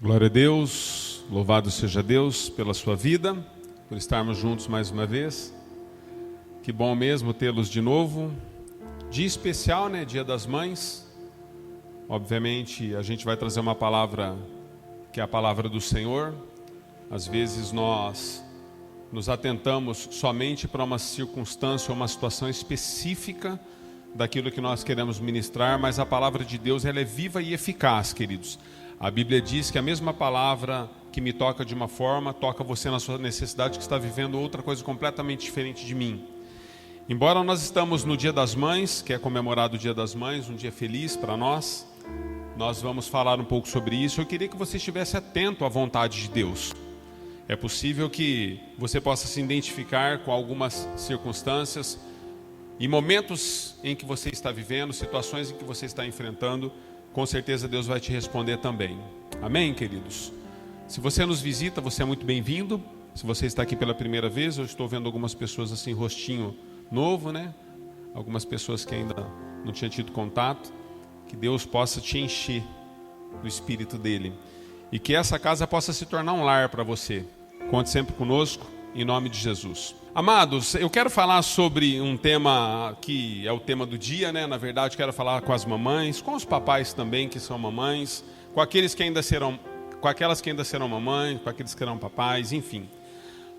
Glória a Deus, louvado seja Deus pela sua vida, por estarmos juntos mais uma vez. Que bom mesmo tê-los de novo. Dia especial, né? Dia das Mães. Obviamente a gente vai trazer uma palavra que é a palavra do Senhor. Às vezes nós nos atentamos somente para uma circunstância ou uma situação específica daquilo que nós queremos ministrar, mas a palavra de Deus ela é viva e eficaz, queridos. A Bíblia diz que a mesma palavra que me toca de uma forma, toca você na sua necessidade, que está vivendo outra coisa completamente diferente de mim. Embora nós estamos no Dia das Mães, que é comemorado o Dia das Mães, um dia feliz para nós, nós vamos falar um pouco sobre isso. Eu queria que você estivesse atento à vontade de Deus. É possível que você possa se identificar com algumas circunstâncias e momentos em que você está vivendo, situações em que você está enfrentando. Com certeza Deus vai te responder também. Amém, queridos? Se você nos visita, você é muito bem-vindo. Se você está aqui pela primeira vez, eu estou vendo algumas pessoas assim, rostinho novo, né? Algumas pessoas que ainda não tinham tido contato. Que Deus possa te encher do Espírito dEle. E que essa casa possa se tornar um lar para você. Conte sempre conosco, em nome de Jesus. Amados, eu quero falar sobre um tema que é o tema do dia, né? Na verdade, quero falar com as mamães, com os papais também que são mamães, com aqueles que ainda serão, com aquelas que ainda serão mamães, com aqueles que serão papais, enfim.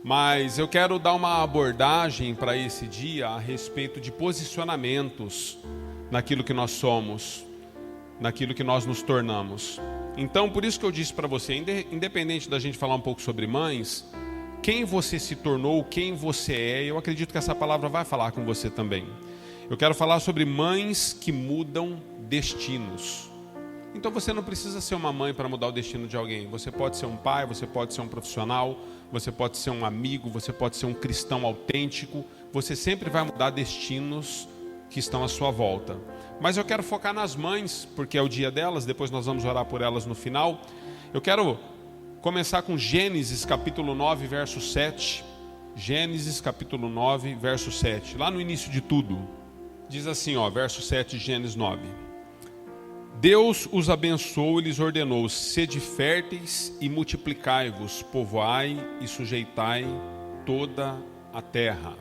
Mas eu quero dar uma abordagem para esse dia a respeito de posicionamentos naquilo que nós somos, naquilo que nós nos tornamos. Então, por isso que eu disse para você, independente da gente falar um pouco sobre mães, quem você se tornou, quem você é, eu acredito que essa palavra vai falar com você também. Eu quero falar sobre mães que mudam destinos. Então você não precisa ser uma mãe para mudar o destino de alguém. Você pode ser um pai, você pode ser um profissional, você pode ser um amigo, você pode ser um cristão autêntico. Você sempre vai mudar destinos que estão à sua volta. Mas eu quero focar nas mães, porque é o dia delas, depois nós vamos orar por elas no final. Eu quero começar com Gênesis capítulo 9, verso 7. Gênesis capítulo 9, verso 7. Lá no início de tudo, diz assim, verso 7 de Gênesis 9. Deus os abençoou e lhes ordenou: sede férteis e multiplicai-vos, povoai e sujeitai toda a terra.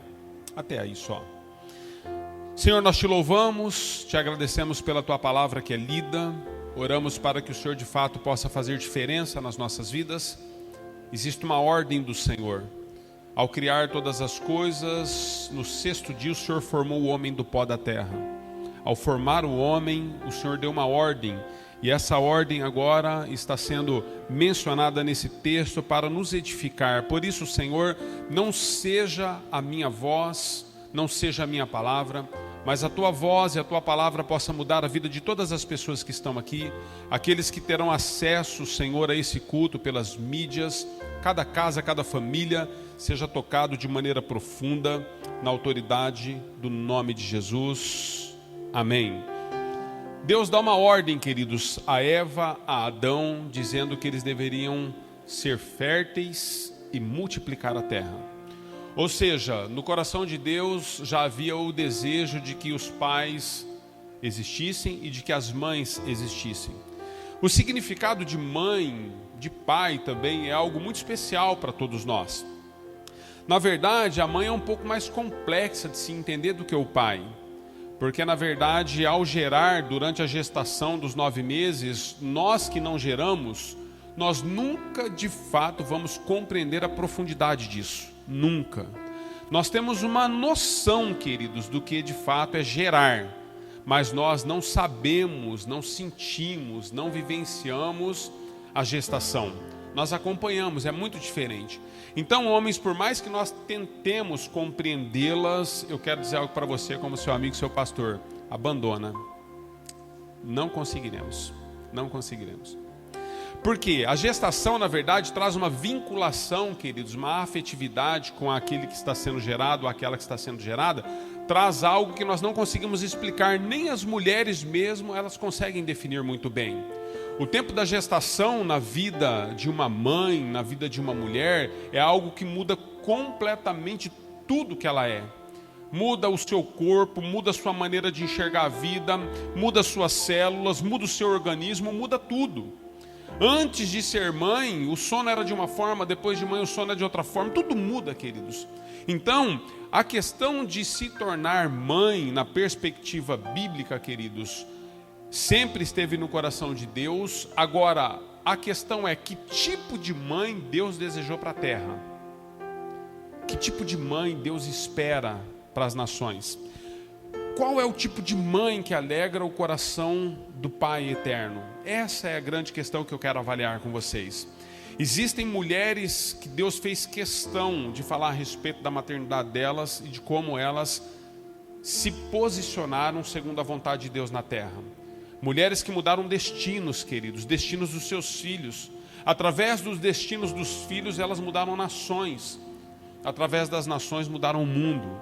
Até aí só. Senhor, nós te louvamos, te agradecemos pela tua palavra que é lida. Oramos para que o Senhor de fato possa fazer diferença nas nossas vidas. Existe uma ordem do Senhor. Ao criar todas as coisas, no sexto dia o Senhor formou o homem do pó da terra. Ao formar o homem, o Senhor deu uma ordem. E essa ordem agora está sendo mencionada nesse texto para nos edificar. Por isso, Senhor, não seja a minha voz, não seja a minha palavra, mas a tua voz e a tua palavra possa mudar a vida de todas as pessoas que estão aqui, aqueles que terão acesso, Senhor, a esse culto pelas mídias, cada casa, cada família seja tocado de maneira profunda, na autoridade do nome de Jesus. Amém. Deus dá uma ordem, queridos, a Eva, a Adão, dizendo que eles deveriam ser férteis e multiplicar a terra. Ou seja, no coração de Deus já havia o desejo de que os pais existissem e de que as mães existissem. O significado de mãe, de pai também é algo muito especial para todos nós. Na verdade, a mãe é um pouco mais complexa de se entender do que o pai. Porque na verdade, ao gerar durante a gestação dos 9 meses, nós que não geramos, nós nunca de fato vamos compreender a profundidade disso. Nunca. Nós temos uma noção, queridos, do que de fato é gerar, mas nós não sabemos, não sentimos, não vivenciamos a gestação. Nós acompanhamos, é muito diferente. Então, homens, por mais que nós tentemos compreendê-las, eu quero dizer algo para você como seu amigo, seu pastor: abandona. Não conseguiremos. Não conseguiremos. Porque a gestação, na verdade, traz uma vinculação, queridos, uma afetividade com aquele que está sendo gerado, aquela que está sendo gerada, traz algo que nós não conseguimos explicar, nem as mulheres mesmo, elas conseguem definir muito bem. O tempo da gestação na vida de uma mãe, na vida de uma mulher, é algo que muda completamente tudo que ela é. Muda o seu corpo, muda a sua maneira de enxergar a vida, muda as suas células, muda o seu organismo, muda tudo. Antes de ser mãe, o sono era de uma forma, depois de mãe o sono é de outra forma. Tudo muda, queridos. Então, a questão de se tornar mãe, na perspectiva bíblica, queridos, sempre esteve no coração de Deus. Agora, a questão é que tipo de mãe Deus desejou para a terra? Que tipo de mãe Deus espera para as nações? Qual é o tipo de mãe que alegra o coração do Pai eterno? Essa é a grande questão que eu quero avaliar com vocês. Existem mulheres que Deus fez questão de falar a respeito da maternidade delas e de como elas se posicionaram segundo a vontade de Deus na terra. Mulheres que mudaram destinos, queridos, destinos dos seus filhos. Através dos destinos dos filhos, elas mudaram nações. Através das nações, mudaram o mundo.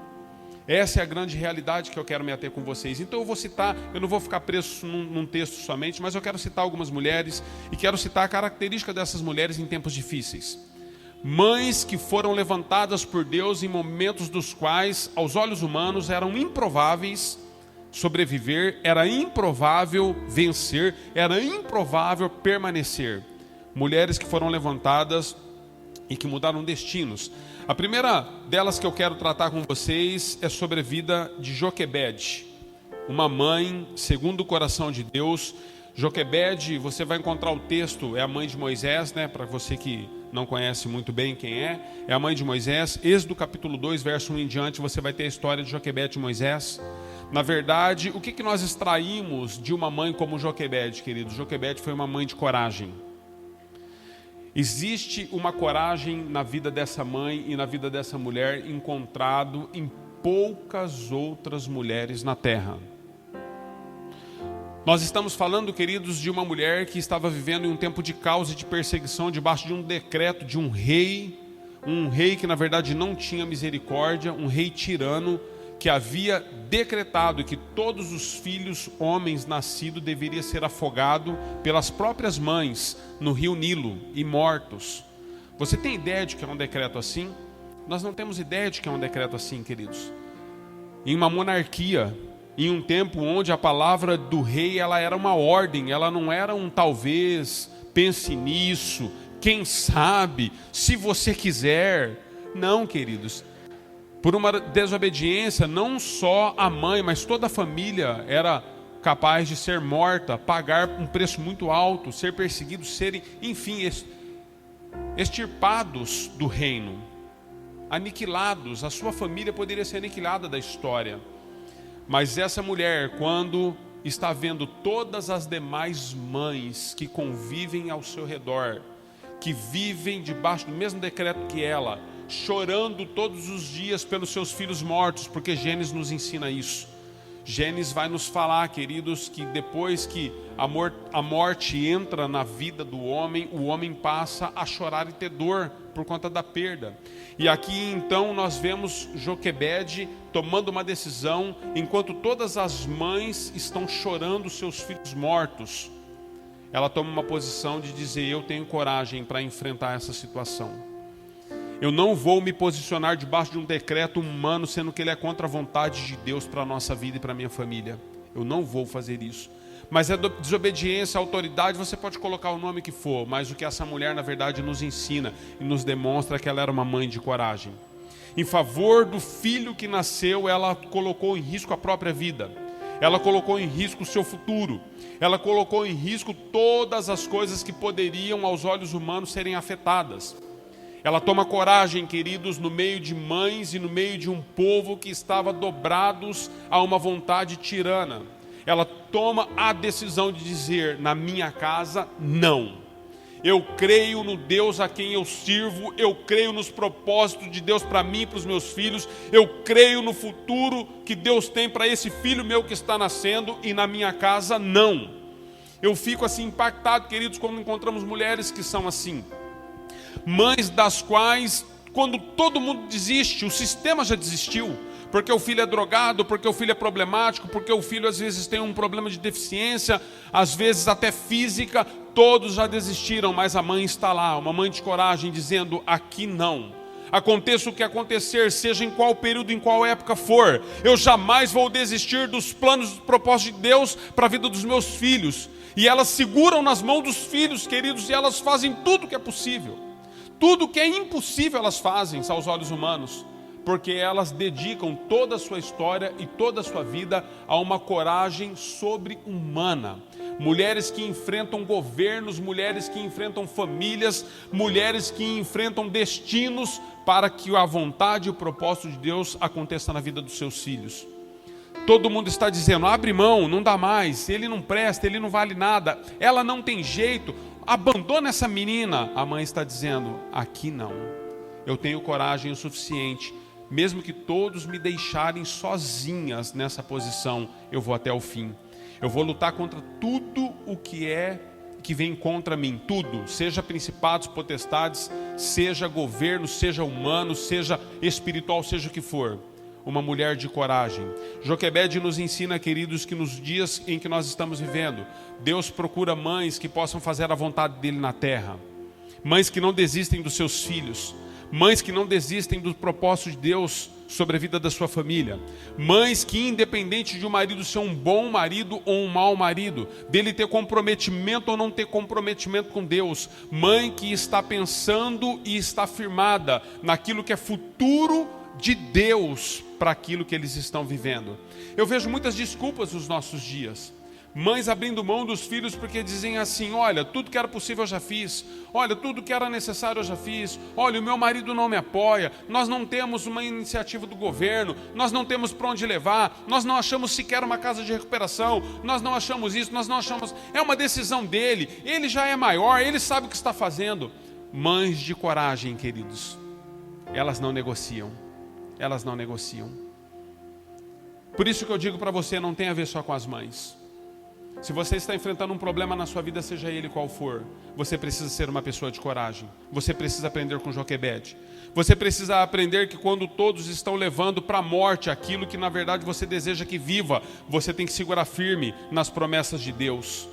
Essa é a grande realidade que eu quero me ater com vocês. Então eu vou citar, eu não vou ficar preso num texto somente, mas eu quero citar algumas mulheres e quero citar a característica dessas mulheres em tempos difíceis. Mães que foram levantadas por Deus em momentos dos quais, aos olhos humanos, eram improváveis sobreviver, era improvável vencer, era improvável permanecer. Mulheres que foram levantadas e que mudaram destinos. A primeira delas que eu quero tratar com vocês é sobre a vida de Joquebede, uma mãe segundo o coração de Deus. Joquebede, você vai encontrar o texto, é a mãe de Moisés, né? Para você que não conhece muito bem quem é a mãe de Moisés. Êxodo capítulo 2, verso 1 em diante, você vai ter a história de Joquebede e Moisés. Na verdade, o que nós extraímos de uma mãe como Joquebede, queridos? Joquebede foi uma mãe de coragem. Existe uma coragem na vida dessa mãe e na vida dessa mulher encontrado em poucas outras mulheres na terra. Nós estamos falando, queridos, de uma mulher que estava vivendo em um tempo de caos e de perseguição debaixo de um decreto de um rei que na verdade não tinha misericórdia, um rei tirano que havia decretado que todos os filhos homens nascidos deveriam ser afogados pelas próprias mães no rio Nilo e mortos. Você tem ideia de que é um decreto assim? Nós não temos ideia de que é um decreto assim, queridos. Em uma monarquia, em um tempo onde a palavra do rei ela era uma ordem, ela não era um talvez, pense nisso, quem sabe, se você quiser. Não, queridos. Por uma desobediência, não só a mãe, mas toda a família era capaz de ser morta, pagar um preço muito alto, ser perseguidos, serem, enfim, extirpados do reino, aniquilados. A sua família poderia ser aniquilada da história. Mas essa mulher, quando está vendo todas as demais mães que convivem ao seu redor, que vivem debaixo do mesmo decreto que ela, chorando todos os dias pelos seus filhos mortos, porque Gênesis nos ensina isso. Gênesis vai nos falar, queridos, que depois que a morte entra na vida do homem, o homem passa a chorar e ter dor por conta da perda. E aqui então nós vemos Joquebede tomando uma decisão, enquanto todas as mães estão chorando seus filhos mortos, ela toma uma posição de dizer: eu tenho coragem para enfrentar essa situação. Eu não vou me posicionar debaixo de um decreto humano, sendo que ele é contra a vontade de Deus para a nossa vida e para a minha família. Eu não vou fazer isso. Mas a desobediência, a autoridade, você pode colocar o nome que for, mas o que essa mulher na verdade nos ensina e nos demonstra é que ela era uma mãe de coragem. Em favor do filho que nasceu, ela colocou em risco a própria vida. Ela colocou em risco o seu futuro. Ela colocou em risco todas as coisas que poderiam, aos olhos humanos, serem afetadas. Ela toma coragem, queridos, no meio de mães e no meio de um povo que estava dobrados a uma vontade tirana. Ela toma a decisão de dizer: na minha casa, não. Eu creio no Deus a quem eu sirvo, eu creio nos propósitos de Deus para mim e para os meus filhos, eu creio no futuro que Deus tem para esse filho meu que está nascendo, e na minha casa, não. Eu fico assim impactado, queridos, quando encontramos mulheres que são assim. Mães das quais, quando todo mundo desiste, o sistema já desistiu, porque o filho é drogado, porque o filho é problemático, porque o filho às vezes tem um problema de deficiência, às vezes até física, todos já desistiram, mas a mãe está lá, uma mãe de coragem, dizendo: aqui não. Aconteça o que acontecer, seja em qual período, em qual época for, eu jamais vou desistir dos planos, dos propósitos de Deus para a vida dos meus filhos. E elas seguram nas mãos dos filhos, queridos, e elas fazem tudo que é possível. Tudo que é impossível elas fazem aos olhos humanos, porque elas dedicam toda a sua história e toda a sua vida a uma coragem sobre-humana. Mulheres que enfrentam governos, mulheres que enfrentam famílias, mulheres que enfrentam destinos para que a vontade e o propósito de Deus aconteça na vida dos seus filhos. Todo mundo está dizendo, abre mão, não dá mais, ele não presta, ele não vale nada, ela não tem jeito, abandona essa menina. A mãe está dizendo, aqui não, eu tenho coragem o suficiente, mesmo que todos me deixarem sozinhas nessa posição, eu vou até o fim. Eu vou lutar contra tudo o que vem contra mim, tudo, seja principados, potestades, seja governo, seja humano, seja espiritual, seja o que for. Uma mulher de coragem. Joquebede nos ensina, queridos, que nos dias em que nós estamos vivendo, Deus procura mães que possam fazer a vontade dele na terra, mães que não desistem dos seus filhos, mães que não desistem do propósito de Deus sobre a vida da sua família, mães que, independente de um marido ser um bom marido ou um mau marido, dele ter comprometimento ou não ter comprometimento com Deus, mãe que está pensando e está firmada naquilo que é futuro de Deus para aquilo que eles estão vivendo. Eu vejo muitas desculpas nos nossos dias. Mães abrindo mão dos filhos porque dizem assim, olha, tudo que era possível eu já fiz, olha, tudo que era necessário eu já fiz, olha, o meu marido não me apoia, nós não temos uma iniciativa do governo, nós não temos para onde levar, nós não achamos sequer uma casa de recuperação, nós não achamos isso, nós não achamos, é uma decisão dele, ele já é maior, ele sabe o que está fazendo. Mães de coragem, queridos, elas não negociam, elas não negociam. Por isso que eu digo para você, não tem a ver só com as mães. Se você está enfrentando um problema na sua vida, seja ele qual for, você precisa ser uma pessoa de coragem. Você precisa aprender com Joquebede. Você precisa aprender que quando todos estão levando para a morte aquilo que na verdade você deseja que viva, você tem que segurar firme nas promessas de Deus.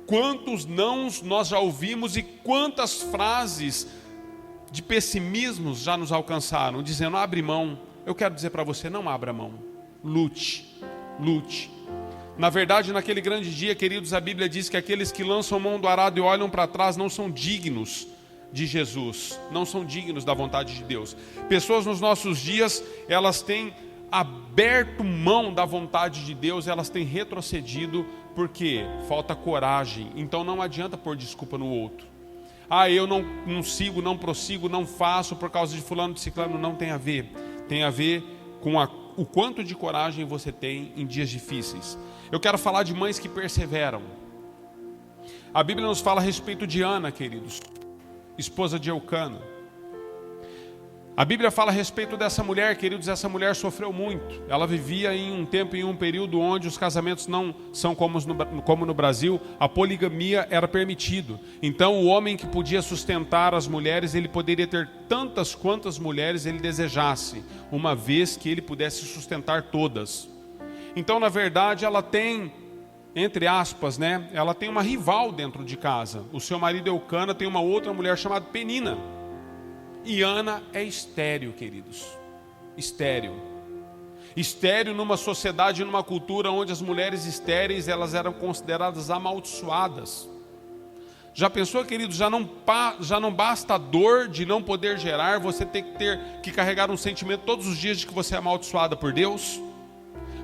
Quantos nãos nós já ouvimos e quantas frases de pessimismo já nos alcançaram, dizendo, abre mão. Eu quero dizer para você, não abra mão. Lute, lute. Na verdade, naquele grande dia, queridos, a Bíblia diz que aqueles que lançam mão do arado e olham para trás não são dignos de Jesus, não são dignos da vontade de Deus. Pessoas nos nossos dias, elas têm aberto mão da vontade de Deus, elas têm retrocedido porque falta coragem. Então não adianta pôr desculpa no outro. Eu não sigo, não prossigo, não faço por causa de fulano, de ciclano. Não tem a ver. Tem a ver com o quanto de coragem você tem em dias difíceis. Eu quero falar de mães que perseveram. A Bíblia nos fala a respeito de Ana, queridos, esposa de Eucana. A Bíblia fala a respeito dessa mulher, queridos, essa mulher sofreu muito. Ela vivia em um tempo, em um período onde os casamentos não são como no Brasil, a poligamia era permitido. Então o homem que podia sustentar as mulheres, ele poderia ter tantas quantas mulheres ele desejasse, uma vez que ele pudesse sustentar todas. Então, na verdade, ela tem, entre aspas, ela tem uma rival dentro de casa. O seu marido Eucana tem uma outra mulher chamada Penina. E Ana é estéril, queridos. Estéril. Estéril numa sociedade, numa cultura onde as mulheres estéreis, elas eram consideradas amaldiçoadas. Já pensou, queridos, já não basta a dor de não poder gerar, você ter que carregar um sentimento todos os dias de que você é amaldiçoada por Deus?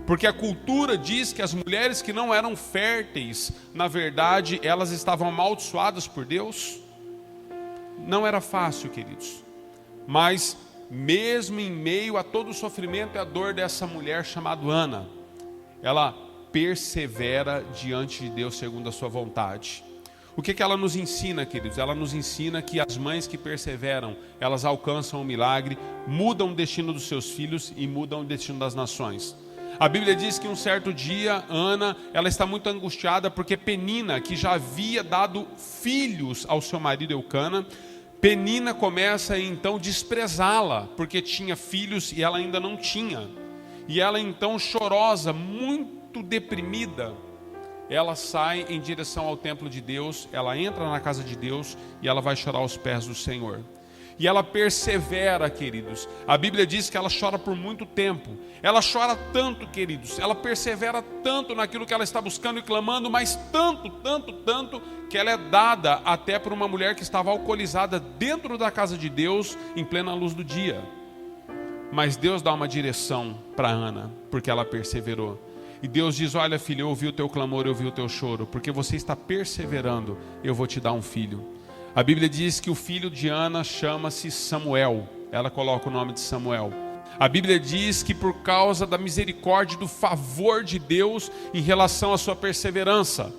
Porque a cultura diz que as mulheres que não eram férteis, na verdade, elas estavam amaldiçoadas por Deus. Não era fácil, queridos. Mas, mesmo em meio a todo o sofrimento e a dor dessa mulher chamada Ana, ela persevera diante de Deus segundo a sua vontade. O que ela nos ensina, queridos? Ela nos ensina que as mães que perseveram, elas alcançam o milagre, mudam o destino dos seus filhos e mudam o destino das nações. A Bíblia diz que um certo dia, Ana, ela está muito angustiada porque Penina, que já havia dado filhos ao seu marido Eucana, Penina começa então a desprezá-la, porque tinha filhos e ela ainda não tinha. E ela então, chorosa, muito deprimida, ela sai em direção ao templo de Deus, ela entra na casa de Deus e ela vai chorar aos pés do Senhor. E ela persevera, queridos. A Bíblia diz que ela chora por muito tempo. Ela chora tanto, queridos. Ela persevera tanto naquilo que ela está buscando e clamando, mas tanto, que ela é dada até por uma mulher que estava alcoolizada dentro da casa de Deus, em plena luz do dia. Mas Deus dá uma direção para Ana, porque ela perseverou. E Deus diz: olha, filha, eu ouvi o teu clamor, eu ouvi o teu choro, porque você está perseverando, eu vou te dar um filho. A Bíblia diz que o filho de Ana chama-se Samuel. Ela coloca o nome de Samuel. A Bíblia diz que por causa da misericórdia e do favor de Deus em relação à sua perseverança,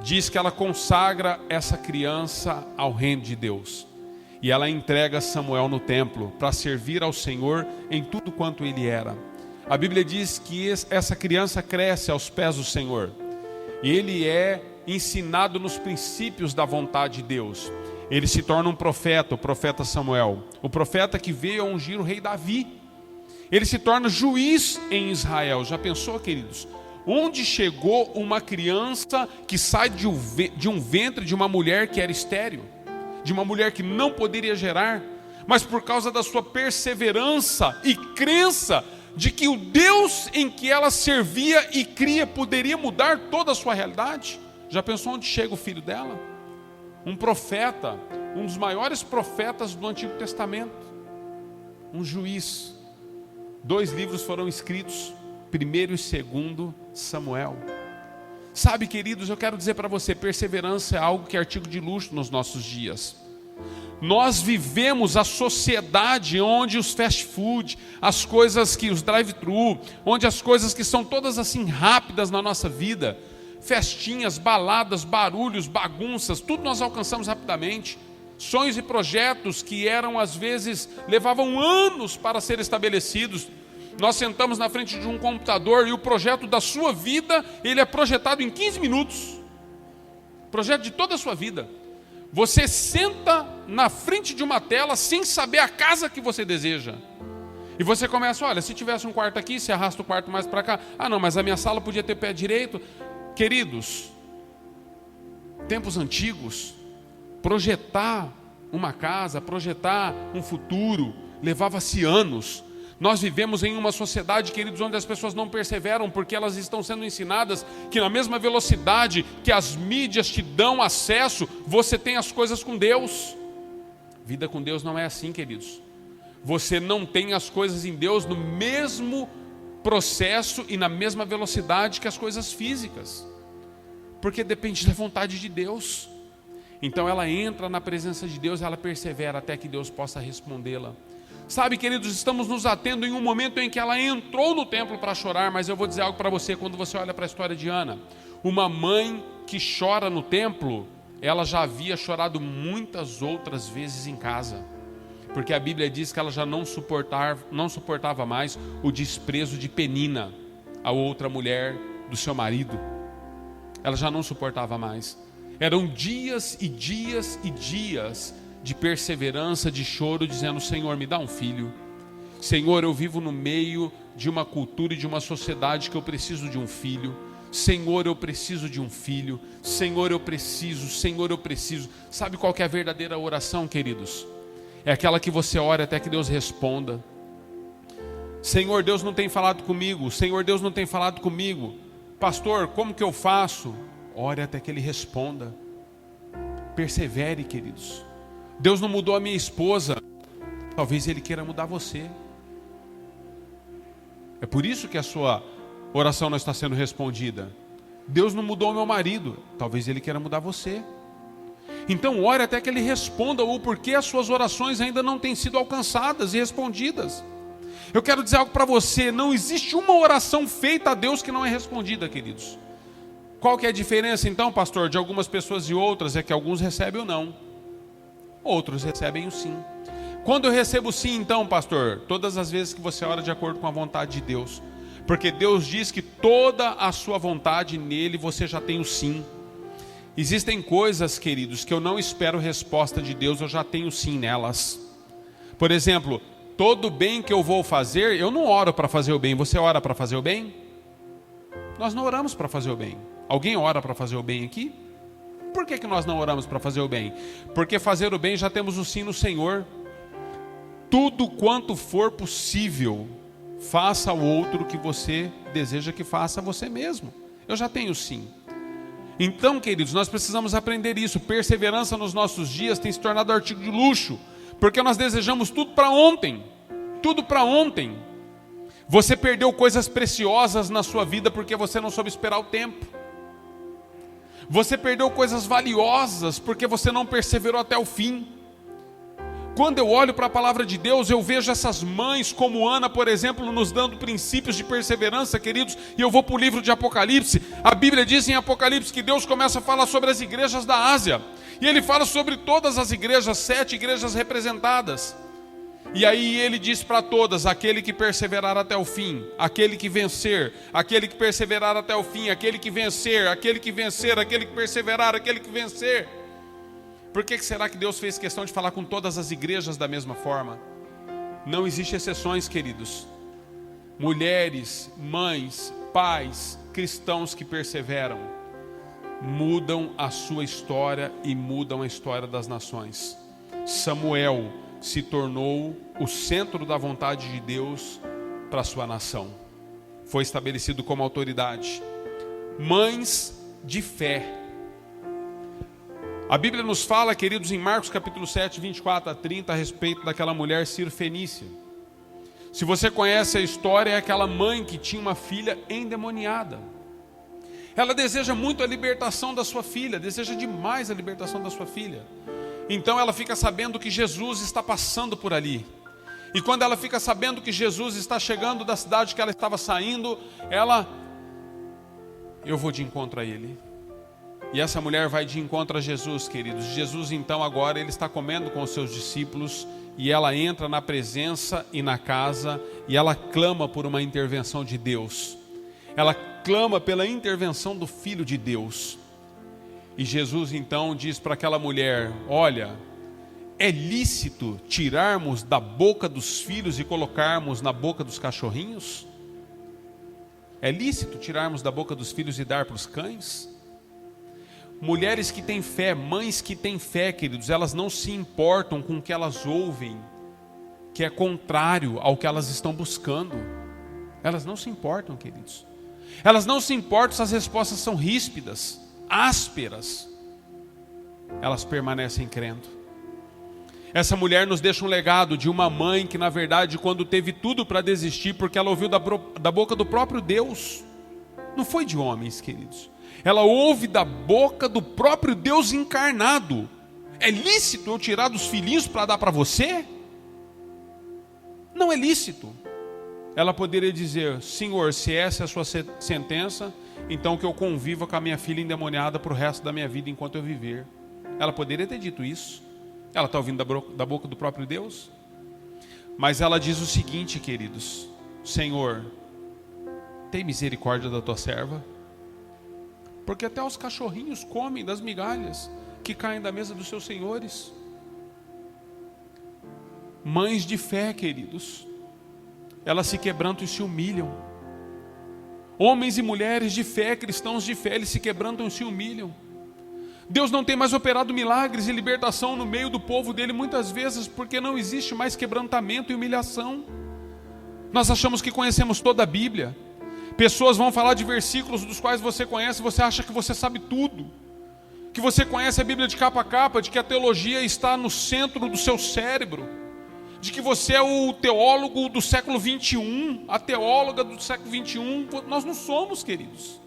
diz que ela consagra essa criança ao reino de Deus. E ela entrega Samuel no templo para servir ao Senhor em tudo quanto ele era. A Bíblia diz que essa criança cresce aos pés do Senhor. E ele é ensinado nos princípios da vontade de Deus. Ele se torna um profeta, o profeta Samuel, o profeta que veio a ungir o rei Davi. Ele se torna juiz em Israel. Já pensou, queridos? Onde chegou uma criança que sai de um ventre de uma mulher que era estéril, de uma mulher que não poderia gerar, mas por causa da sua perseverança e crença de que o Deus em que ela servia e cria poderia mudar toda a sua realidade? Já pensou onde chega o filho dela? Um profeta, um dos maiores profetas do Antigo Testamento, um juiz. 2 livros foram escritos, 1º e 2º Samuel. Sabe, queridos, eu quero dizer para você, perseverança é algo que é artigo de luxo nos nossos dias. Nós vivemos a sociedade onde os fast food, as coisas que os drive-thru, onde as coisas que são todas assim rápidas na nossa vida, festinhas, baladas, barulhos, bagunças, tudo nós alcançamos rapidamente. Sonhos e projetos que eram às vezes, levavam anos para ser estabelecidos. Nós sentamos na frente de um computador e o projeto da sua vida, ele é projetado em 15 minutos. Projeto de toda a sua vida. Você senta na frente de uma tela sem saber a casa que você deseja. E você começa, olha, se tivesse um quarto aqui, você arrasta o quarto mais para cá. Ah não, mas a minha sala podia ter pé direito. Queridos, tempos antigos, projetar uma casa, projetar um futuro, levava-se anos. Nós vivemos em uma sociedade, queridos, onde as pessoas não perseveram porque elas estão sendo ensinadas que na mesma velocidade que as mídias te dão acesso, você tem as coisas com Deus. Vida com Deus não é assim, queridos. Você não tem as coisas em Deus no mesmo processo e na mesma velocidade que as coisas físicas, porque depende da vontade de Deus. Então ela entra na presença de Deus, ela persevera até que Deus possa respondê-la. Sabe, queridos, estamos nos atendo em um momento em que ela entrou no templo para chorar, mas eu vou dizer algo para você. Quando você olha para a história de Ana, uma mãe que chora no templo, ela já havia chorado muitas outras vezes em casa, porque a Bíblia diz que ela já não suportava mais o desprezo de Penina, a outra mulher do seu marido. Ela já não suportava mais. Eram dias e dias e dias de perseverança, de choro, dizendo: Senhor, me dá um filho. Senhor, eu vivo no meio de uma cultura e de uma sociedade que eu preciso de um filho. Senhor, eu preciso de um filho. Senhor, eu preciso. Senhor, eu preciso. Sabe qual que é a verdadeira oração, queridos? É aquela que você ora até que Deus responda. Senhor, Deus não tem falado comigo. Senhor, Deus não tem falado comigo. Pastor, como que eu faço? Ore até que Ele responda. Persevere, queridos. Deus não mudou a minha esposa, talvez Ele queira mudar você. É por isso que a sua oração não está sendo respondida. Deus não mudou o meu marido, talvez Ele queira mudar você. Então ore até que Ele responda o porquê as suas orações ainda não têm sido alcançadas e respondidas. Eu quero dizer algo para você, não existe uma oração feita a Deus que não é respondida, queridos. Qual que é a diferença então, pastor, de algumas pessoas e outras? É que alguns recebem ou não. Outros recebem o sim. Quando eu recebo o sim, então, pastor? Todas as vezes que você ora de acordo com a vontade de Deus. Porque Deus diz que toda a sua vontade nele você já tem o sim. Existem coisas, queridos, que eu não espero resposta de Deus, eu já tenho sim nelas. Por exemplo, todo bem que eu vou fazer, eu não oro para fazer o bem. Você ora para fazer o bem? Nós não oramos para fazer o bem. Alguém ora para fazer o bem aqui? Por que nós não oramos para fazer o bem? Porque fazer o bem já temos o sim no Senhor. tudo quanto for possível, faça ao outro o que você deseja que faça a você mesmo. Eu já tenho sim. Então, queridos, nós precisamos aprender isso. Perseverança nos nossos dias tem se tornado artigo de luxo, porque nós desejamos tudo para ontem. Tudo para ontem. Você perdeu coisas preciosas na sua vida porque você não soube esperar o tempo. Você perdeu coisas valiosas porque você não perseverou até o fim. Quando eu olho para a palavra de Deus, eu vejo essas mães como Ana, por exemplo, nos dando princípios de perseverança, queridos. E eu vou para o livro de Apocalipse. A Bíblia diz em Apocalipse que Deus começa a falar sobre as igrejas da Ásia. E Ele fala sobre todas as igrejas, 7 igrejas representadas. E aí Ele diz para todas: aquele que perseverar até o fim, aquele que vencer, aquele que perseverar até o fim, aquele que vencer, aquele que vencer, aquele que perseverar, aquele que vencer. Por que será que Deus fez questão de falar com todas as igrejas da mesma forma? Não existe exceções, queridos. Mulheres, mães, pais, cristãos que perseveram, mudam a sua história e mudam a história das nações. Samuel se tornou o centro da vontade de Deus para a sua nação. Foi estabelecido como autoridade. Mães de fé. A Bíblia nos fala, queridos, em Marcos capítulo 7, 24 a 30, a respeito daquela mulher cirfenícia. Se você conhece a história, é aquela mãe que tinha uma filha endemoniada. Ela deseja muito a libertação da sua filha, deseja demais a libertação da sua filha. Então ela fica sabendo que Jesus está passando por ali. E quando ela fica sabendo que Jesus está chegando da cidade que ela estava saindo, eu vou de encontro a ele. E essa mulher vai de encontro a Jesus, queridos. Jesus então agora ele está comendo com os seus discípulos e ela entra na presença e na casa e ela clama por uma intervenção de Deus. Ela clama pela intervenção do Filho de Deus. E Jesus então diz para aquela mulher: olha, é lícito tirarmos da boca dos filhos e colocarmos na boca dos cachorrinhos? É lícito tirarmos da boca dos filhos e dar para os cães? Mulheres que têm fé, mães que têm fé, queridos, elas não se importam com o que elas ouvem, que é contrário ao que elas estão buscando. Elas não se importam, queridos. Elas não se importam se as respostas são ríspidas, ásperas. Elas permanecem crendo. Essa mulher nos deixa um legado de uma mãe que, na verdade, quando teve tudo para desistir, porque ela ouviu da boca do próprio Deus, não foi de homens, queridos. Ela ouve da boca do próprio Deus encarnado: é lícito eu tirar dos filhinhos para dar para você? Não é lícito. Ela poderia dizer: Senhor, se essa é a sua sentença, então que eu conviva com a minha filha endemoniada para o resto da minha vida enquanto eu viver. Ela poderia ter dito isso. Ela está ouvindo da boca do próprio Deus. Mas ela diz o seguinte, queridos: Senhor, tem misericórdia da tua serva, porque até os cachorrinhos comem das migalhas que caem da mesa dos seus senhores. Mães de fé, queridos, elas se quebrantam e se humilham. Homens e mulheres de fé, cristãos de fé, eles se quebrantam e se humilham. Deus não tem mais operado milagres e libertação no meio do povo dele, muitas vezes porque não existe mais quebrantamento e humilhação. Nós achamos que conhecemos toda a Bíblia. Pessoas vão falar de versículos dos quais você conhece, você acha que você sabe tudo, que você conhece a Bíblia de capa a capa, de que a teologia está no centro do seu cérebro, de que você é o teólogo do século 21, a teóloga do século 21. Nós não somos, queridos.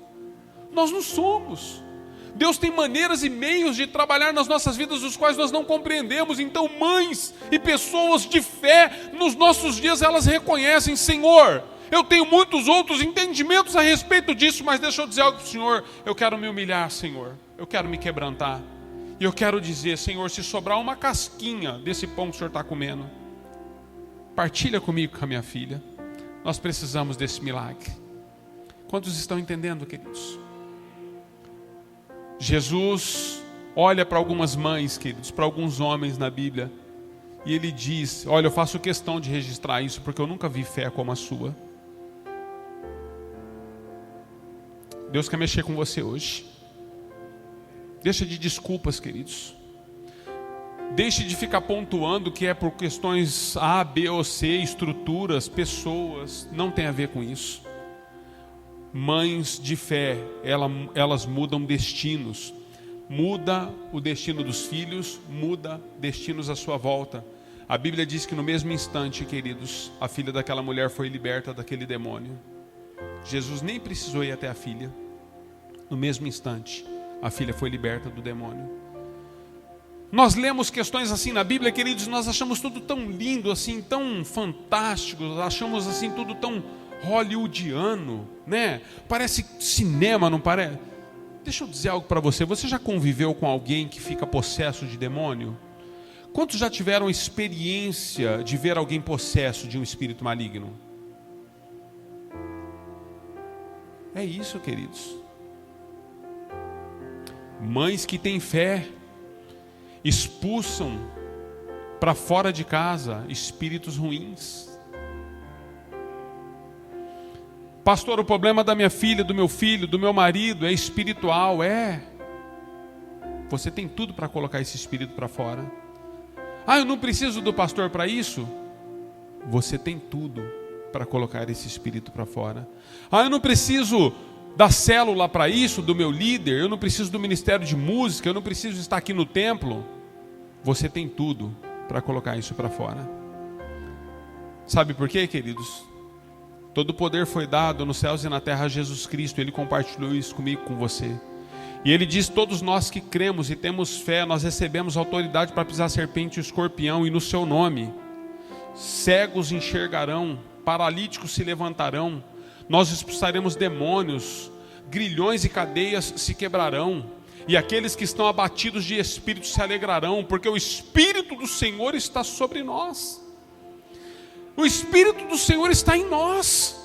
Nós não somos. Deus tem maneiras e meios de trabalhar nas nossas vidas dos quais nós não compreendemos. Então mães e pessoas de fé nos nossos dias, elas reconhecem: Senhor, eu tenho muitos outros entendimentos a respeito disso, mas deixa eu dizer algo para o Senhor. Eu quero me humilhar, Senhor. Eu quero me quebrantar. E eu quero dizer: Senhor, se sobrar uma casquinha desse pão que o Senhor está comendo, partilha comigo, com a minha filha. Nós precisamos desse milagre. Quantos estão entendendo, queridos? Jesus olha para algumas mães, queridos, para alguns homens na Bíblia, e ele diz: olha, eu faço questão de registrar isso, porque eu nunca vi fé como a sua. Deus quer mexer com você hoje. Deixa de desculpas, queridos. Deixe de ficar pontuando que é por questões A, B ou C, estruturas, pessoas. Não tem a ver com isso. Mães de fé, elas mudam destinos. Muda o destino dos filhos, muda destinos à sua volta. A Bíblia diz que no mesmo instante, queridos, a filha daquela mulher foi liberta daquele demônio. Jesus nem precisou ir até a filha. No mesmo instante, a filha foi liberta do demônio. Nós lemos questões assim na Bíblia, queridos, nós achamos tudo tão lindo, assim, tão fantástico, achamos assim tudo tão hollywoodiano, né? Parece cinema, não parece? Deixa eu dizer algo para você. Você já conviveu com alguém que fica possesso de demônio? Quantos já tiveram experiência de ver alguém possesso de um espírito maligno? É isso, queridos. Mães que têm fé expulsam para fora de casa espíritos ruins. Pastor, o problema da minha filha, do meu filho, do meu marido é espiritual. Você tem tudo para colocar esse espírito para fora. Eu não preciso do pastor para isso. Você tem tudo para colocar esse espírito para fora. Eu não preciso da célula para isso, do meu líder. Eu não preciso do ministério de música. Eu não preciso estar aqui no templo. Você tem tudo para colocar isso para fora. Sabe por quê, queridos? Todo o poder foi dado nos céus e na terra a Jesus Cristo. Ele compartilhou isso comigo, com você. E ele diz: todos nós que cremos e temos fé, nós recebemos autoridade para pisar a serpente e o escorpião, e no seu nome cegos enxergarão, paralíticos se levantarão, nós expulsaremos demônios, grilhões e cadeias se quebrarão, e aqueles que estão abatidos de espírito se alegrarão, porque o Espírito do Senhor está sobre nós. O Espírito do Senhor está em nós.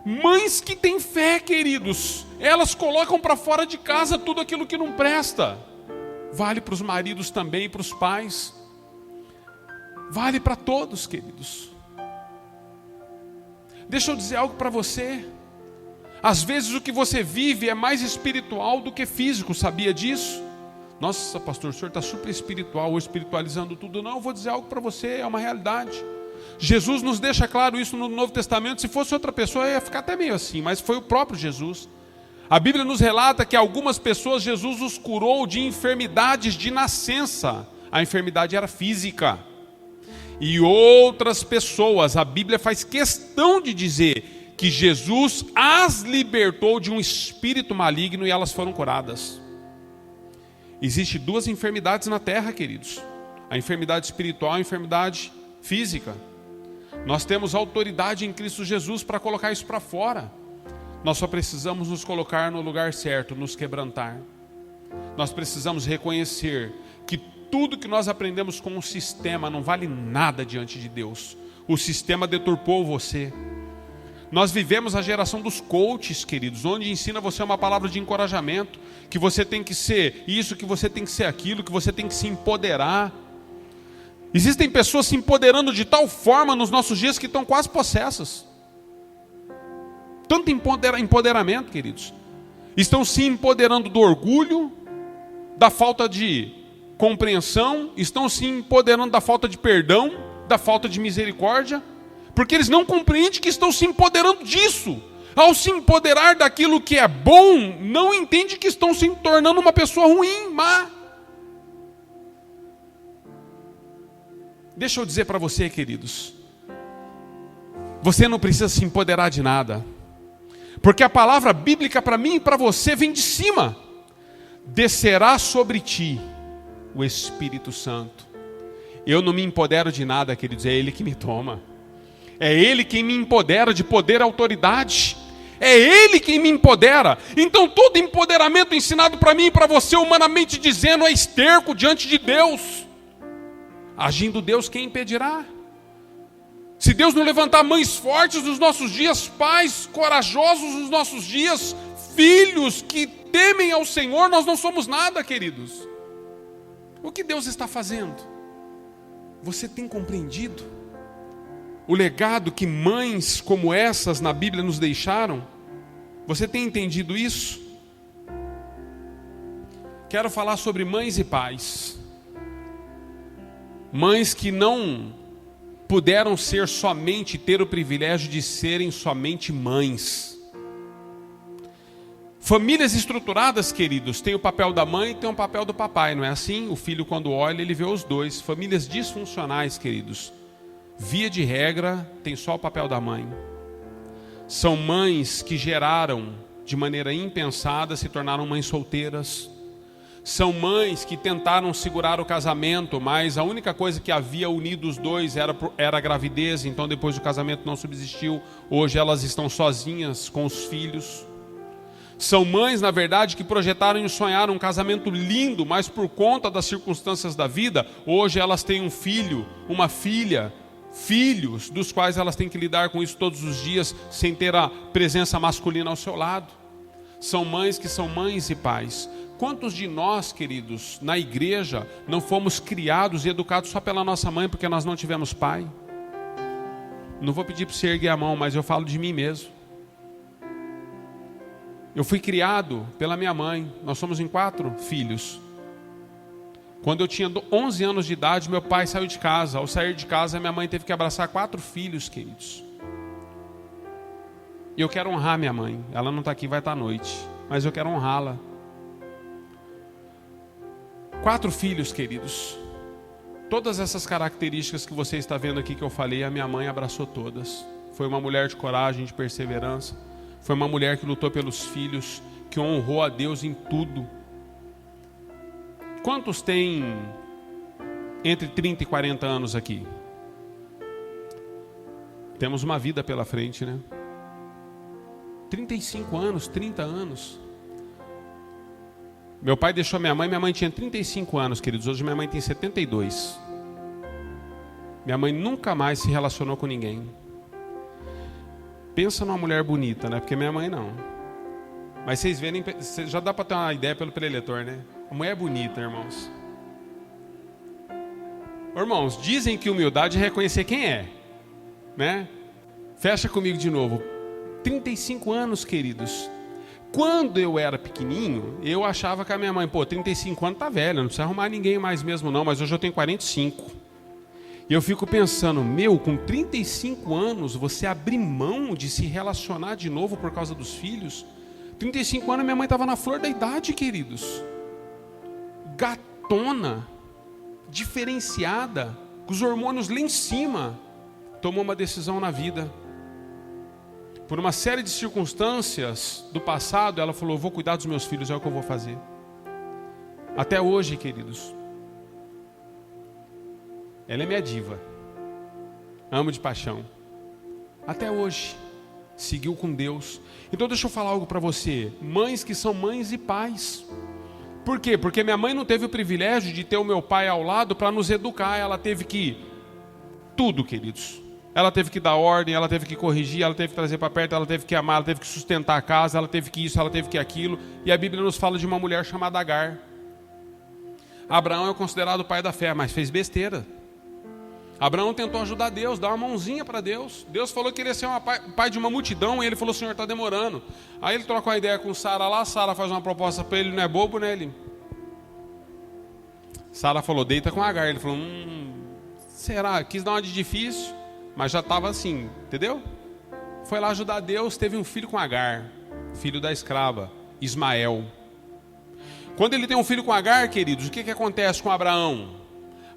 Mães que têm fé, queridos, elas colocam para fora de casa tudo aquilo que não presta. Vale para os maridos também, para os pais. Vale para todos, queridos. Deixa eu dizer algo para você. Às vezes o que você vive é mais espiritual do que físico, sabia disso? Nossa, pastor, o senhor está super espiritual, ou espiritualizando tudo. Não, eu vou dizer algo para você, é uma realidade. Jesus nos deixa claro isso no Novo Testamento. Se fosse outra pessoa, ia ficar até meio assim, mas foi o próprio Jesus. A Bíblia nos relata que algumas pessoas Jesus os curou de enfermidades de nascença. A enfermidade era física. E outras pessoas, a Bíblia faz questão de dizer que Jesus as libertou de um espírito maligno e elas foram curadas. Existem duas enfermidades na terra, queridos: a enfermidade espiritual e a enfermidade física. Nós temos autoridade em Cristo Jesus para colocar isso para fora. Nós só precisamos nos colocar no lugar certo, nos quebrantar. Nós precisamos reconhecer que tudo que nós aprendemos com o sistema não vale nada diante de Deus. O sistema deturpou você. Nós vivemos a geração dos coaches, queridos, onde ensina você uma palavra de encorajamento, que você tem que ser isso, que você tem que ser aquilo, que você tem que se empoderar. Existem pessoas se empoderando de tal forma nos nossos dias que estão quase possessas. Tanto empoderamento, queridos. Estão se empoderando do orgulho, da falta de compreensão, estão se empoderando da falta de perdão, da falta de misericórdia, porque eles não compreendem que estão se empoderando disso. Ao se empoderar daquilo que é bom, não entende que estão se tornando uma pessoa ruim, má. Deixa eu dizer para você, queridos, você não precisa se empoderar de nada, porque a palavra bíblica para mim e para você vem de cima. Descerá sobre ti o Espírito Santo. Eu não me empodero de nada, queridos, é Ele que me toma. É Ele quem me empodera de poder e autoridade. É Ele quem me empodera. Então todo empoderamento ensinado para mim e para você, humanamente dizendo, é esterco diante de Deus. Agindo Deus, quem impedirá? Se Deus não levantar mães fortes nos nossos dias, pais corajosos nos nossos dias, filhos que temem ao Senhor, nós não somos nada, queridos. O que Deus está fazendo? Você tem compreendido o legado que mães como essas na Bíblia nos deixaram? Você tem entendido isso? Quero falar sobre mães e pais. Mães que não puderam ter o privilégio de serem somente mães. Famílias estruturadas, queridos, tem o papel da mãe e tem o papel do papai, não é assim? O filho, quando olha, ele vê os dois. Famílias disfuncionais, queridos, via de regra, tem só o papel da mãe. São mães que geraram de maneira impensada, se tornaram mães solteiras. São mães que tentaram segurar o casamento, mas a única coisa que havia unido os dois era a gravidez, então depois o casamento não subsistiu. Hoje elas estão sozinhas com os filhos. São mães, na verdade, que projetaram e sonharam um casamento lindo, mas por conta das circunstâncias da vida, hoje elas têm um filho, uma filha, filhos, dos quais elas têm que lidar com isso todos os dias, sem ter a presença masculina ao seu lado. São mães que são mães e pais. Quantos de nós, queridos, na igreja, não fomos criados e educados só pela nossa mãe, porque nós não tivemos pai? Não vou pedir para você erguer a mão, mas eu falo de mim mesmo. Eu fui criado pela minha mãe. Nós somos em 4 filhos. Quando eu tinha 11 anos de idade, meu pai saiu de casa. Ao sair de casa, minha mãe teve que abraçar 4 filhos, queridos. E eu quero honrar minha mãe. Ela não está aqui, vai estar à noite. Mas eu quero honrá-la. 4 filhos, queridos. Todas essas características que você está vendo aqui que eu falei, a minha mãe abraçou todas. Foi uma mulher de coragem, de perseverança. Foi uma mulher que lutou pelos filhos, que honrou a Deus em tudo. Quantos têm entre 30 e 40 anos aqui? Temos uma vida pela frente, né? 35 anos, 30 anos. Meu pai deixou minha mãe tinha 35 anos, queridos. Hoje minha mãe tem 72. Minha mãe nunca mais se relacionou com ninguém. Pensa numa mulher bonita, né? Porque minha mãe não. Mas vocês verem, já dá para ter uma ideia pelo preletor, né? A mulher é bonita, irmãos. Irmãos, dizem que humildade é reconhecer quem é, né? Fecha comigo de novo. 35 anos, queridos. Quando eu era pequenininho, eu achava que a minha mãe, 35 anos tá velha, não precisa arrumar ninguém mais mesmo não, mas hoje eu tenho 45. E eu fico pensando, com 35 anos, você abrir mão de se relacionar de novo por causa dos filhos? 35 anos, minha mãe estava na flor da idade, queridos. Gatona, diferenciada, com os hormônios lá em cima, tomou uma decisão na vida. Por uma série de circunstâncias do passado, ela falou, eu vou cuidar dos meus filhos, é o que eu vou fazer. Até hoje, queridos. Ela é minha diva. Amo de paixão. Até hoje. Seguiu com Deus. Então deixa eu falar algo para você. Mães que são mães e pais. Por quê? Porque minha mãe não teve o privilégio de ter o meu pai ao lado para nos educar. Ela teve que... tudo, queridos. Ela teve que dar ordem, ela teve que corrigir, ela teve que trazer para perto, ela teve que amar, ela teve que sustentar a casa, ela teve que isso, ela teve que aquilo. E a Bíblia nos fala de uma mulher chamada Agar. Abraão é considerado o pai da fé, mas fez besteira. Abraão tentou ajudar Deus, dar uma mãozinha para Deus. Deus falou que ele ia ser pai de uma multidão, e ele falou, Senhor, está demorando. Aí ele trocou a ideia com Sara lá, Sara faz uma proposta para ele, não é bobo, né? Sara falou, deita com Agar. Ele falou, será? Quis dar uma de difícil, mas já estava assim, entendeu? Foi lá ajudar Deus, teve um filho com Agar, filho da escrava, Ismael. Quando ele tem um filho com Agar, queridos, o que acontece com Abraão?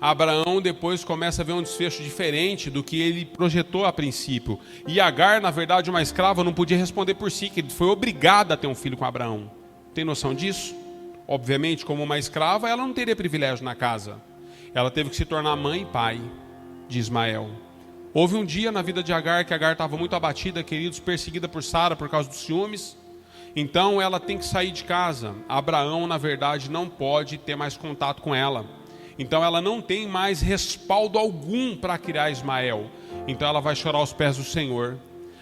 Abraão depois começa a ver um desfecho diferente do que ele projetou a princípio. E Agar, na verdade, uma escrava, não podia responder por si, que ele foi obrigada a ter um filho com Abraão. Tem noção disso? Obviamente, como uma escrava, ela não teria privilégio na casa. Ela teve que se tornar mãe e pai de Ismael. Houve um dia na vida de Agar que Agar estava muito abatida, queridos, perseguida por Sara por causa dos ciúmes. Então ela tem que sair de casa. Abraão, na verdade, não pode ter mais contato com ela. Então ela não tem mais respaldo algum para criar Ismael. Então ela vai chorar aos pés do Senhor.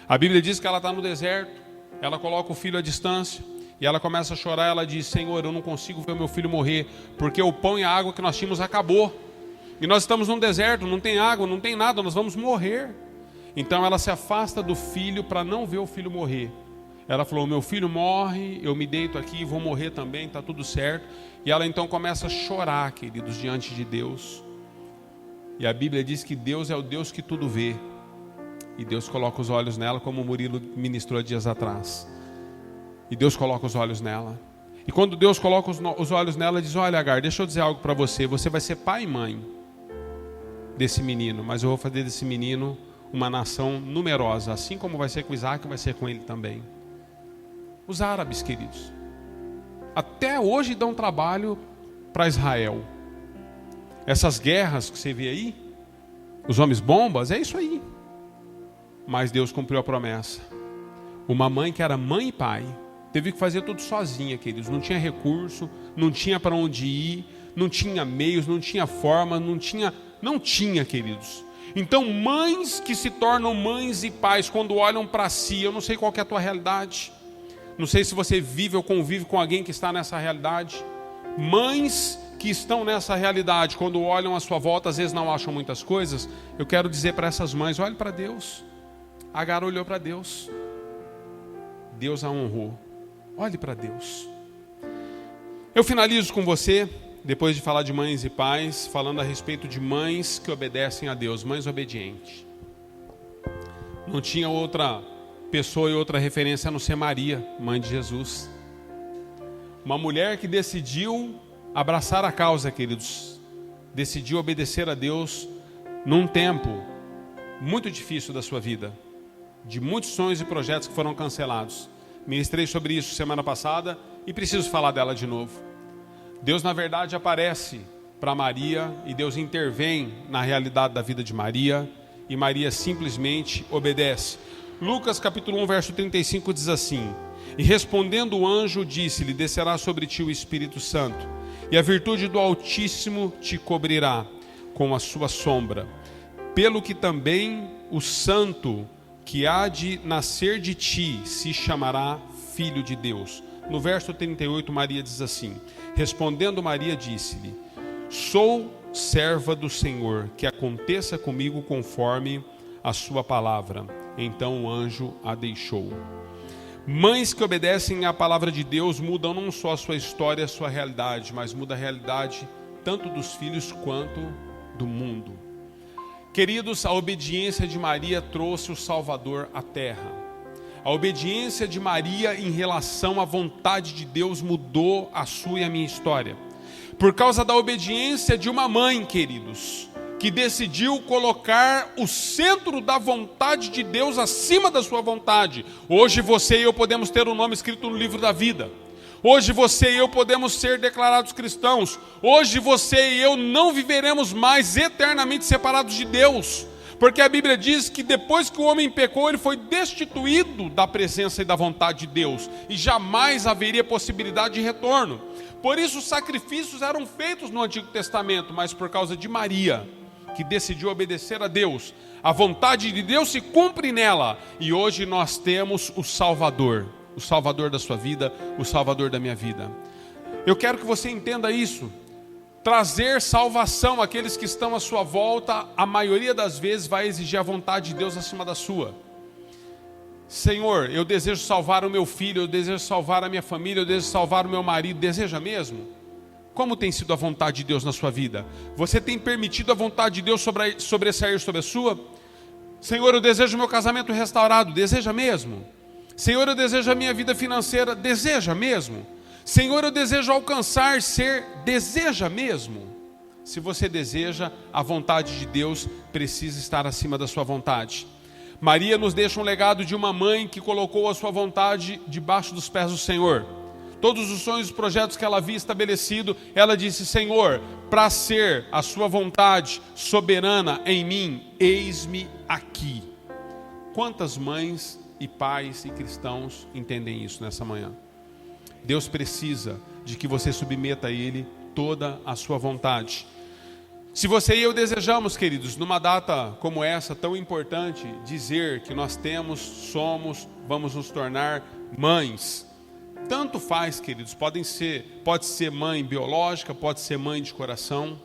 A Bíblia diz que ela está no deserto. Ela coloca o filho à distância. E ela começa a chorar. Ela diz, Senhor, eu não consigo ver o meu filho morrer. Porque o pão e a água que nós tínhamos acabou. E nós estamos num deserto, não tem água, não tem nada. Nós vamos morrer. Então ela se afasta do filho para não ver o filho morrer. Ela falou, meu filho morre, eu me deito aqui, vou morrer também, está tudo certo. E ela então começa a chorar, queridos, diante de Deus. E a Bíblia diz que Deus é o Deus que tudo vê. E Deus coloca os olhos nela, como o Murilo ministrou dias atrás. E Deus coloca os olhos nela. E quando Deus coloca os olhos nela, diz: olha, Agar, deixa eu dizer algo para você. Você vai ser pai e mãe desse menino, mas eu vou fazer desse menino uma nação numerosa, assim como vai ser com Isaac, vai ser com ele também. Os árabes, queridos, até hoje dão trabalho para Israel. Essas guerras que você vê aí, os homens bombas, é isso aí. Mas Deus cumpriu a promessa. Uma mãe que era mãe e pai, teve que fazer tudo sozinha, queridos. Não tinha recurso, não tinha para onde ir, não tinha meios, não tinha forma, não tinha, queridos. Então, mães que se tornam mães e pais, quando olham para si, eu não sei qual que é a tua realidade, não sei se você vive ou convive com alguém que está nessa realidade. Mães que estão nessa realidade, quando olham à sua volta, às vezes não acham muitas coisas. Eu quero dizer para essas mães: olhe para Deus. Agar olhou para Deus, Deus a honrou. Olhe para Deus. Eu finalizo com você, depois de falar de mães e pais, falando a respeito de mães que obedecem a Deus, mães obedientes. Não tinha outra pessoa e outra referência a não ser Maria, mãe de Jesus. Uma mulher que decidiu abraçar a causa, queridos, decidiu obedecer a Deus num tempo muito difícil da sua vida, de muitos sonhos e projetos que foram cancelados. Ministrei sobre isso semana passada e preciso falar dela de novo. Deus, na verdade, aparece para Maria e Deus intervém na realidade da vida de Maria, e Maria simplesmente obedece. Lucas capítulo 1, verso 35 diz assim: e respondendo o anjo, disse-lhe: descerá sobre ti o Espírito Santo, e a virtude do Altíssimo te cobrirá com a sua sombra, pelo que também o santo que há de nascer de ti se chamará Filho de Deus. No verso 38, Maria diz assim: respondendo Maria, disse-lhe: sou serva do Senhor, que aconteça comigo conforme a sua palavra. Então o anjo a deixou. Mães que obedecem à palavra de Deus mudam não só a sua história, a sua realidade, mas muda a realidade tanto dos filhos quanto do mundo. Queridos, a obediência de Maria trouxe o Salvador à terra. A obediência de Maria em relação à vontade de Deus mudou a sua e a minha história. Por causa da obediência de uma mãe, queridos, que decidiu colocar o centro da vontade de Deus acima da sua vontade. Hoje você e eu podemos ter o nome escrito no livro da vida. Hoje você e eu podemos ser declarados cristãos. Hoje você e eu não viveremos mais eternamente separados de Deus. Porque a Bíblia diz que depois que o homem pecou, ele foi destituído da presença e da vontade de Deus. E jamais haveria possibilidade de retorno. Por isso os sacrifícios eram feitos no Antigo Testamento, mas por causa de Maria, que decidiu obedecer a Deus, a vontade de Deus se cumpre nela. E hoje nós temos o Salvador da sua vida, o Salvador da minha vida. Eu quero que você entenda isso. Trazer salvação àqueles que estão à sua volta, a maioria das vezes vai exigir a vontade de Deus acima da sua. Senhor, eu desejo salvar o meu filho, eu desejo salvar a minha família, eu desejo salvar o meu marido. Deseja mesmo? Como tem sido a vontade de Deus na sua vida? Você tem permitido a vontade de Deus sobressair sobre a sua? Senhor, eu desejo o meu casamento restaurado. Deseja mesmo? Senhor, eu desejo a minha vida financeira. Deseja mesmo? Senhor, eu desejo alcançar, ser. Deseja mesmo? Se você deseja, a vontade de Deus precisa estar acima da sua vontade. Maria nos deixa um legado de uma mãe que colocou a sua vontade debaixo dos pés do Senhor. Todos os sonhos e projetos que ela havia estabelecido, ela disse: Senhor, para ser a sua vontade soberana em mim, eis-me aqui. Quantas mães e pais e cristãos entendem isso nessa manhã? Deus precisa de que você submeta a Ele toda a sua vontade. Se você e eu desejamos, queridos, numa data como essa, tão importante, dizer que nós temos, somos, vamos nos tornar mães, tanto faz, queridos, pode ser mãe biológica, pode ser mãe de coração.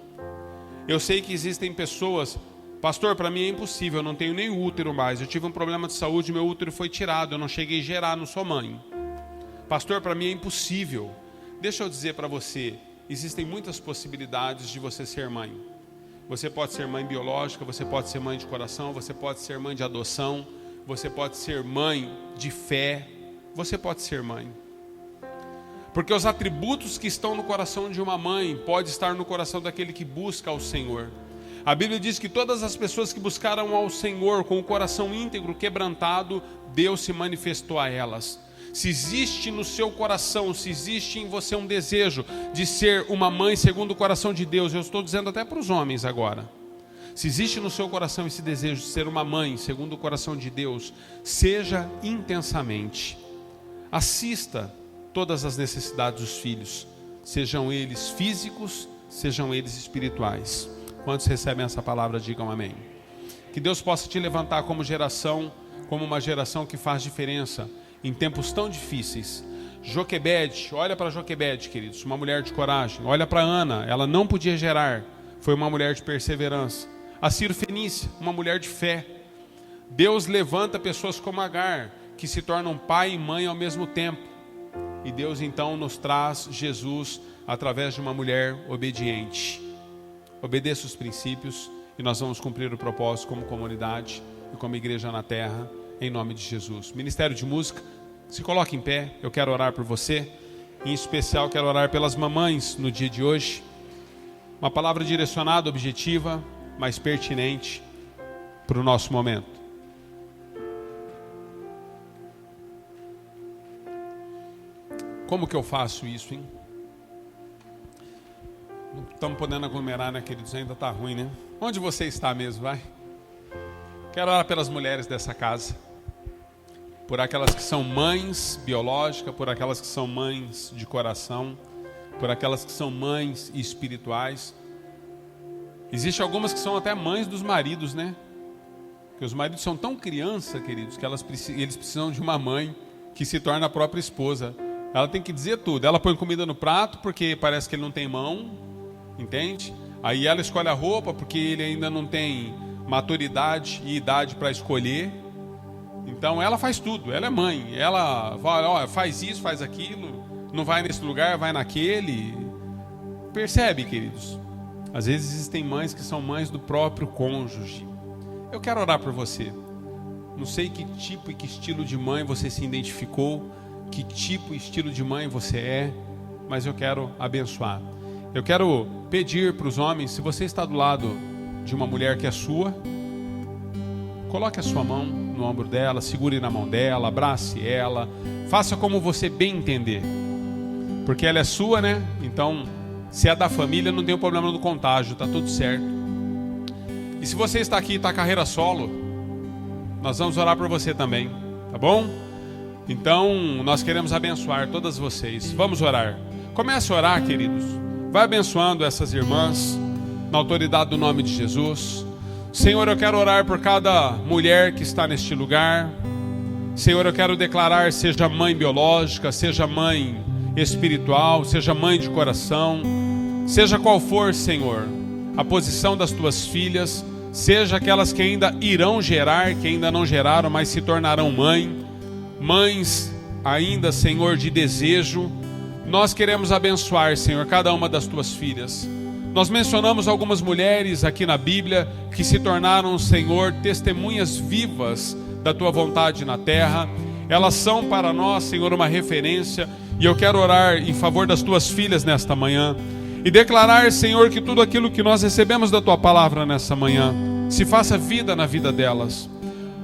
Eu sei que existem pessoas: pastor, para mim é impossível, eu não tenho nem útero mais, eu tive um problema de saúde, meu útero foi tirado, eu não cheguei a gerar, não sou mãe. Pastor, para mim é impossível. Deixa eu dizer para você, existem muitas possibilidades de você ser mãe. Você pode ser mãe biológica, você pode ser mãe de coração, você pode ser mãe de adoção, você pode ser mãe de fé, você pode ser mãe. Porque os atributos que estão no coração de uma mãe podem estar no coração daquele que busca ao Senhor. A Bíblia diz que todas as pessoas que buscaram ao Senhor com o coração íntegro, quebrantado, Deus se manifestou a elas. Se existe no seu coração, se existe em você um desejo de ser uma mãe segundo o coração de Deus, eu estou dizendo até para os homens agora. Se existe no seu coração esse desejo de ser uma mãe segundo o coração de Deus, seja intensamente. Assista todas as necessidades dos filhos, sejam eles físicos, sejam eles espirituais. Quantos recebem essa palavra, digam amém. Que Deus possa te levantar como geração, como uma geração que faz diferença em tempos tão difíceis. Joquebede, olha para Joquebede, queridos, uma mulher de coragem. Olha para Ana, ela não podia gerar, foi uma mulher de perseverança. A Ciro Fenícia, uma mulher de fé. Deus levanta pessoas como Agar, que se tornam pai e mãe ao mesmo tempo. E Deus então nos traz Jesus através de uma mulher obediente. Obedeça os princípios e nós vamos cumprir o propósito como comunidade e como igreja na terra, em nome de Jesus. Ministério de Música, se coloque em pé, eu quero orar por você. Em especial quero orar pelas mamães no dia de hoje. Uma palavra direcionada, objetiva, mas pertinente para o nosso momento. Como que eu faço isso, hein? Não estamos podendo aglomerar, né, queridos? Ainda está ruim, né? Onde você está mesmo, vai? Quero orar pelas mulheres dessa casa. Por aquelas que são mães biológicas, por aquelas que são mães de coração, por aquelas que são mães espirituais. Existem algumas que são até mães dos maridos, né? Porque os maridos são tão criança, queridos, que eles precisam de uma mãe que se torna a própria esposa. Ela tem que dizer tudo. Ela põe comida no prato porque parece que ele não tem mão, entende? Aí ela escolhe a roupa porque ele ainda não tem maturidade e idade para escolher. Então ela faz tudo, ela é mãe. Ela faz isso, faz aquilo, não vai nesse lugar, vai naquele. Percebe, queridos? Às vezes existem mães que são mães do próprio cônjuge. Eu quero orar por você. Não sei que tipo e que estilo de mãe você se identificou, que tipo e estilo de mãe você é, mas eu quero abençoar. Eu quero pedir para os homens, se você está do lado de uma mulher que é sua, coloque a sua mão no ombro dela, segure na mão dela, abrace ela, faça como você bem entender, porque ela é sua, né? Então, se é da família, não tem o problema do contágio, está tudo certo. E se você está aqui e está carreira solo, nós vamos orar por você também, tá bom? Então, nós queremos abençoar todas vocês. Vamos orar. Comece a orar, queridos. Vai abençoando essas irmãs, na autoridade do nome de Jesus. Senhor, eu quero orar por cada mulher que está neste lugar. Senhor, eu quero declarar, seja mãe biológica, seja mãe espiritual, seja mãe de coração, seja qual for, Senhor, a posição das tuas filhas, seja aquelas que ainda irão gerar, que ainda não geraram, mas se tornarão mães ainda, Senhor, de desejo. Nós queremos abençoar, Senhor, cada uma das tuas filhas. Nós mencionamos algumas mulheres aqui na Bíblia que se tornaram, Senhor, testemunhas vivas da tua vontade na terra. Elas são para nós, Senhor, uma referência. E eu quero orar em favor das tuas filhas nesta manhã e declarar, Senhor, que tudo aquilo que nós recebemos da tua palavra nessa manhã se faça vida na vida delas.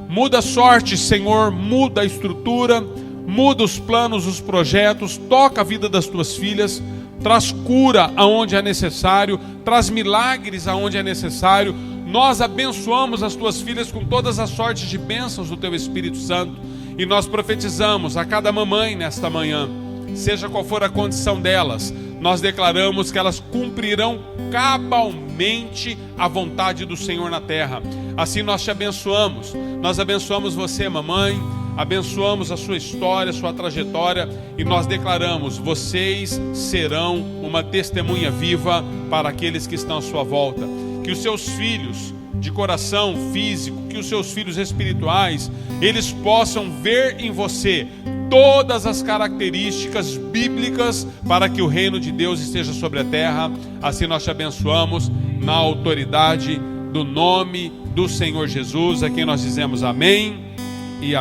Muda a sorte, Senhor, muda a estrutura, muda os planos, os projetos, toca a vida das tuas filhas, traz cura aonde é necessário, traz milagres aonde é necessário. Nós abençoamos as tuas filhas com todas as sortes de bênçãos do teu Espírito Santo e nós profetizamos a cada mamãe nesta manhã, seja qual for a condição delas, nós declaramos que elas cumprirão cabalmente a vontade do Senhor na terra. Assim nós te abençoamos. Nós abençoamos você, mamãe, abençoamos a sua história, a sua trajetória, e nós declaramos: vocês serão uma testemunha viva para aqueles que estão à sua volta. Que os seus filhos de coração físico, que os seus filhos espirituais, eles possam ver em você todas as características bíblicas para que o reino de Deus esteja sobre a terra. Assim nós te abençoamos na autoridade do nome do Senhor Jesus, a quem nós dizemos amém